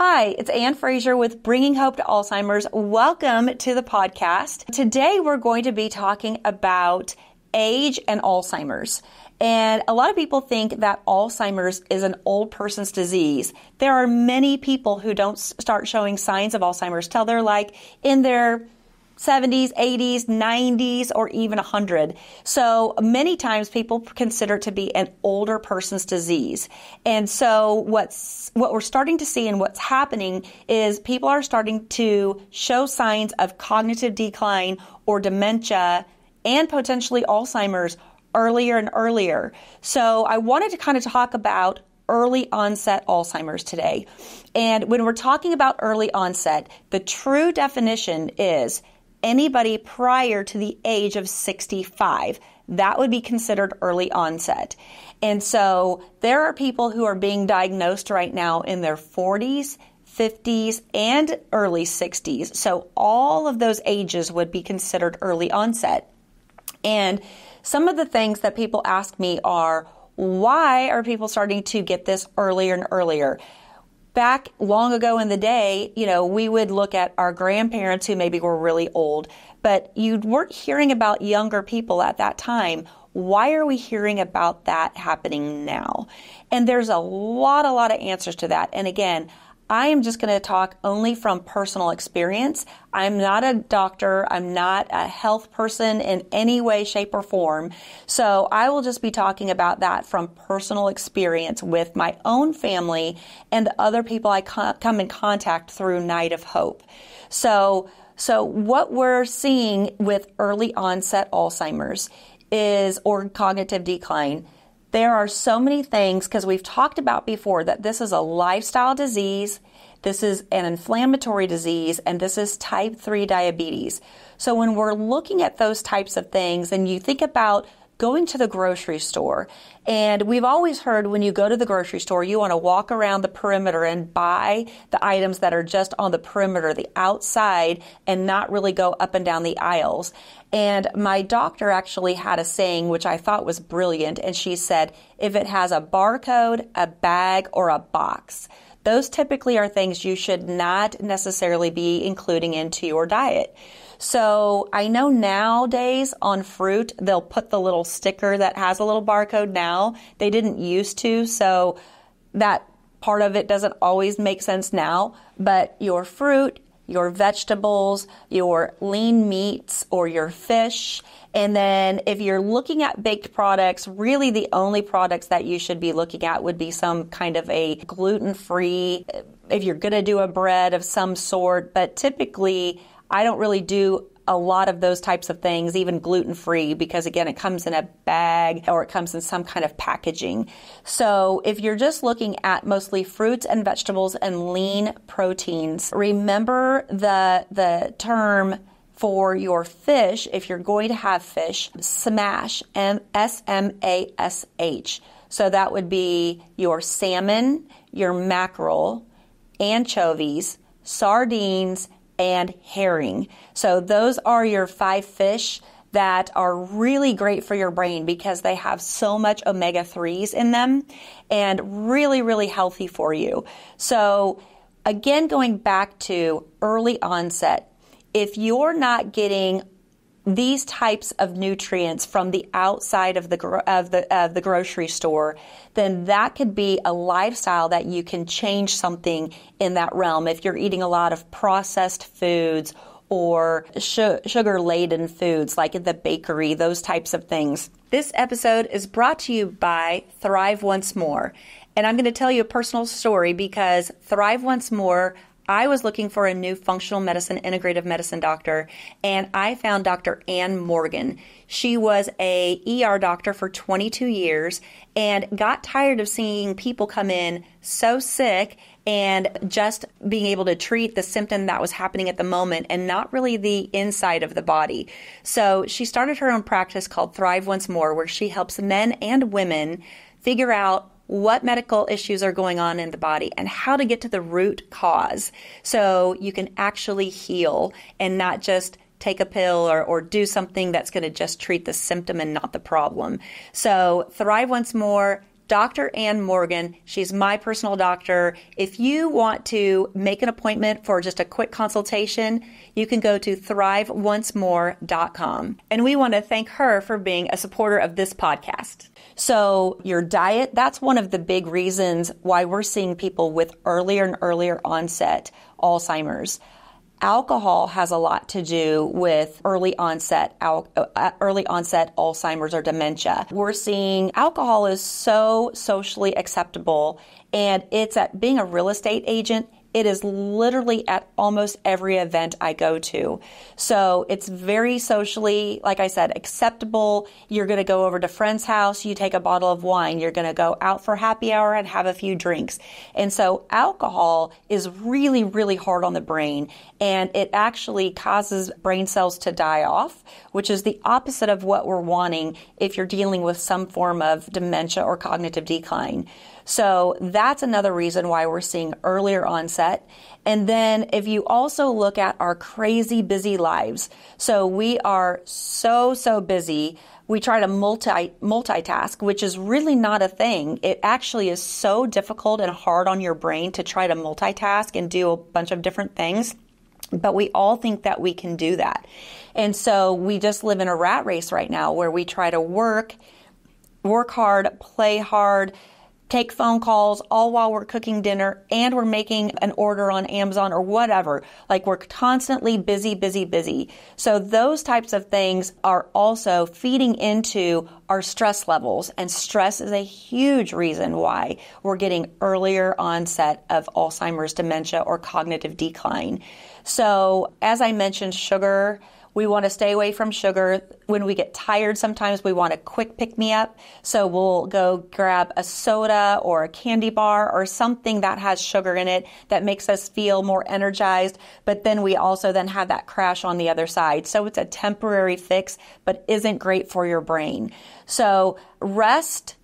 Hi, it's Anne Fraser with Bringing Hope to Alzheimer's. Welcome to the podcast. Today we're going to be talking about age and Alzheimer's. And a lot of people think that Alzheimer's is an old person's disease. There are many people who don't start showing signs of Alzheimer's till they're like in their 70s, 80s, 90s, or even 100. So many times people consider it to be an older person's disease. And so what we're starting to see and what's happening is people are starting to show signs of cognitive decline or dementia and potentially Alzheimer's earlier and earlier. So I wanted to kind of talk about early onset Alzheimer's today. And when we're talking about early onset, the true definition is anybody prior to the age of 65. That would be considered early onset. And so there are people who are being diagnosed right now in their 40s, 50s, and early 60s. So all of those ages would be considered early onset. And some of the things that people ask me are, why are people starting to get this earlier and earlier? Back long ago in the day, we would look at our grandparents who maybe were really old, but you weren't hearing about younger people at that time. Why are we hearing about that happening now? And there's a lot of answers to that. And again, I am just going to talk only from personal experience. I'm not a doctor. I'm not a health person in any way, shape, or form. So I will just be talking about that from personal experience with my own family and the other people I come in contact through Night of Hope. So what we're seeing with early onset Alzheimer's or cognitive decline, there are so many things, because we've talked about before that this is a lifestyle disease, this is an inflammatory disease, and this is type 3 diabetes. So when we're looking at those types of things, and you think about going to the grocery store, and we've always heard when you go to the grocery store, you want to walk around the perimeter and buy the items that are just on the perimeter, the outside, and not really go up and down the aisles. And my doctor actually had a saying, which I thought was brilliant, and she said, if it has a barcode, a bag, or a box, those typically are things you should not necessarily be including into your diet. So I know nowadays on fruit, they'll put the little sticker that has a little barcode now. They didn't used to, so that part of it doesn't always make sense now. But your fruit, your vegetables, your lean meats, or your fish, and then if you're looking at baked products, really the only products that you should be looking at would be some kind of a gluten-free, if you're going to do a bread of some sort. But typically, I don't really do a lot of those types of things, even gluten-free, because again, it comes in a bag or it comes in some kind of packaging. So if you're just looking at mostly fruits and vegetables and lean proteins, remember the term for your fish, if you're going to have fish, SMASH, SMASH. So that would be your salmon, your mackerel, anchovies, sardines, and herring. So those are your 5 fish that are really great for your brain because they have so much omega-3s in them and really, really healthy for you. So again, going back to early onset, if you're not getting these types of nutrients from the outside of the grocery store, then that could be a lifestyle that you can change something in that realm. If you're eating a lot of processed foods or sugar-laden foods like in the bakery, those types of things. This episode is brought to you by Thrive Once More. And I'm going to tell you a personal story because Thrive Once More, I was looking for a new functional medicine, integrative medicine doctor, and I found Dr. Anne Morgan. She was a ER doctor for 22 years and got tired of seeing people come in so sick and just being able to treat the symptom that was happening at the moment and not really the inside of the body. So she started her own practice called Thrive Once More, where she helps men and women figure out what medical issues are going on in the body and how to get to the root cause so you can actually heal and not just take a pill or do something that's going to just treat the symptom and not the problem. So Thrive Once More, Dr. Anne Morgan. She's my personal doctor. If you want to make an appointment for just a quick consultation, you can go to thriveoncemore.com. And we want to thank her for being a supporter of this podcast. So your diet, that's one of the big reasons why we're seeing people with earlier and earlier onset Alzheimer's. Alcohol has a lot to do with early onset Alzheimer's or dementia. We're seeing alcohol is so socially acceptable, and it's at being a real estate agent. It is literally at almost every event I go to. So it's very socially, like I said, acceptable. You're going to go over to a friend's house, you take a bottle of wine, you're going to go out for happy hour and have a few drinks. And so alcohol is really, really hard on the brain, and it actually causes brain cells to die off, which is the opposite of what we're wanting if you're dealing with some form of dementia or cognitive decline. So that's another reason why we're seeing earlier onset. And then if you also look at our crazy busy lives, so we are so busy. We try to multitask, which is really not a thing. It actually is so difficult and hard on your brain to try to multitask and do a bunch of different things. But we all think that we can do that. And so we just live in a rat race right now where we try to work hard, play hard, take phone calls, all while we're cooking dinner and we're making an order on Amazon or whatever. Like, we're constantly busy. So those types of things are also feeding into our stress levels. And stress is a huge reason why we're getting earlier onset of Alzheimer's, dementia, or cognitive decline. So as I mentioned, sugar. We want to stay away from sugar. When we get tired, sometimes we want a quick pick-me-up. So we'll go grab a soda or a candy bar or something that has sugar in it that makes us feel more energized. But then we also then have that crash on the other side. So it's a temporary fix, but isn't great for your brain. So rest,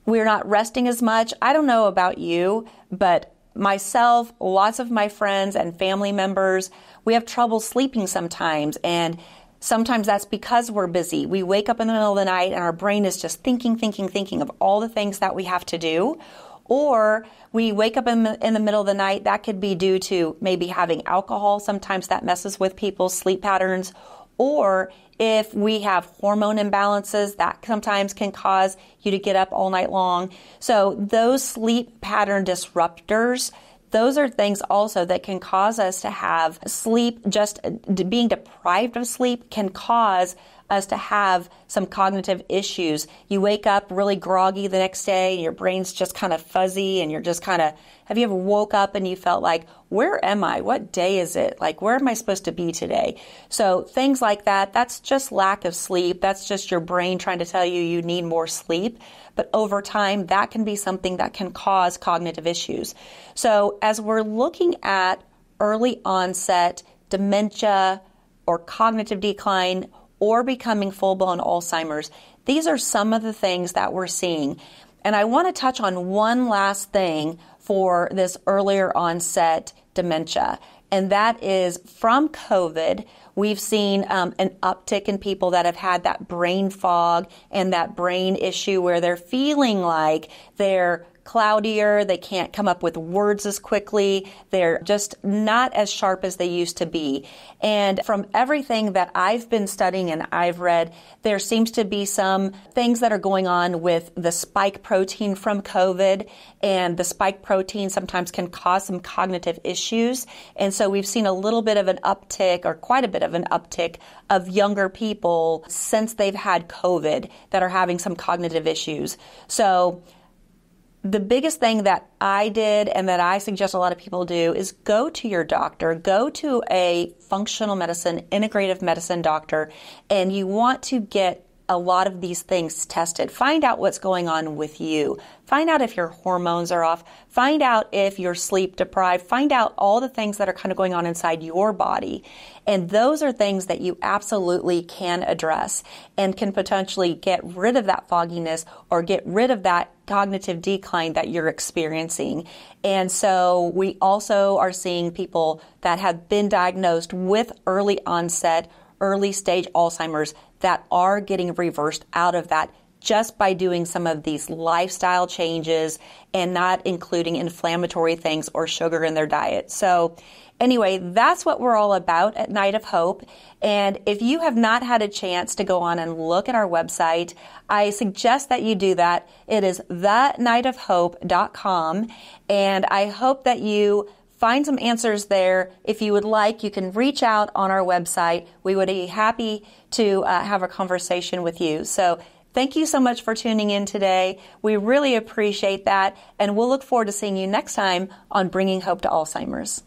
we're not resting as much. I don't know about you, but myself, lots of my friends and family members, we have trouble sleeping sometimes, and sometimes that's because we're busy. We wake up in the middle of the night and our brain is just thinking of all the things that we have to do. Or we wake up in the middle of the night. That could be due to maybe having alcohol. Sometimes that messes with people's sleep patterns. Or if we have hormone imbalances, that sometimes can cause you to get up all night long. So those sleep pattern disruptors, those are things also that can cause us to have sleep. Just being deprived of sleep can cause us to have some cognitive issues. You wake up really groggy the next day and your brain's just kind of fuzzy and you're just kind of, have you ever woke up and you felt like, where am I? What day is it? Like, where am I supposed to be today? So things like that, that's just lack of sleep. That's just your brain trying to tell you you need more sleep. But over time, that can be something that can cause cognitive issues. So as we're looking at early onset dementia or cognitive decline or becoming full-blown Alzheimer's, these are some of the things that we're seeing. And I want to touch on one last thing for this earlier onset dementia, and that is from COVID, we've seen an uptick in people that have had that brain fog and that brain issue where they're feeling like they're cloudier, they can't come up with words as quickly, they're just not as sharp as they used to be. And from everything that I've been studying and I've read, there seems to be some things that are going on with the spike protein from COVID, and the spike protein sometimes can cause some cognitive issues. And so we've seen a little bit of an uptick, or quite a bit of an uptick, of younger people since they've had COVID that are having some cognitive issues. So the biggest thing that I did and that I suggest a lot of people do is go to your doctor, go to a functional medicine, integrative medicine doctor, and you want to get a lot of these things tested. Find out what's going on with you. Find out if your hormones are off. Find out if you're sleep deprived. Find out all the things that are kind of going on inside your body. And those are things that you absolutely can address and can potentially get rid of that fogginess or get rid of that cognitive decline that you're experiencing. And so we also are seeing people that have been diagnosed with early onset, early stage Alzheimer's that are getting reversed out of that just by doing some of these lifestyle changes and not including inflammatory things or sugar in their diet. So anyway, that's what we're all about at Night of Hope. And if you have not had a chance to go on and look at our website, I suggest that you do that. It is thenightofhope.com. And I hope that you find some answers there. If you would like, you can reach out on our website. We would be happy to have a conversation with you. So thank you so much for tuning in today. We really appreciate that. And we'll look forward to seeing you next time on Bringing Hope to Alzheimer's.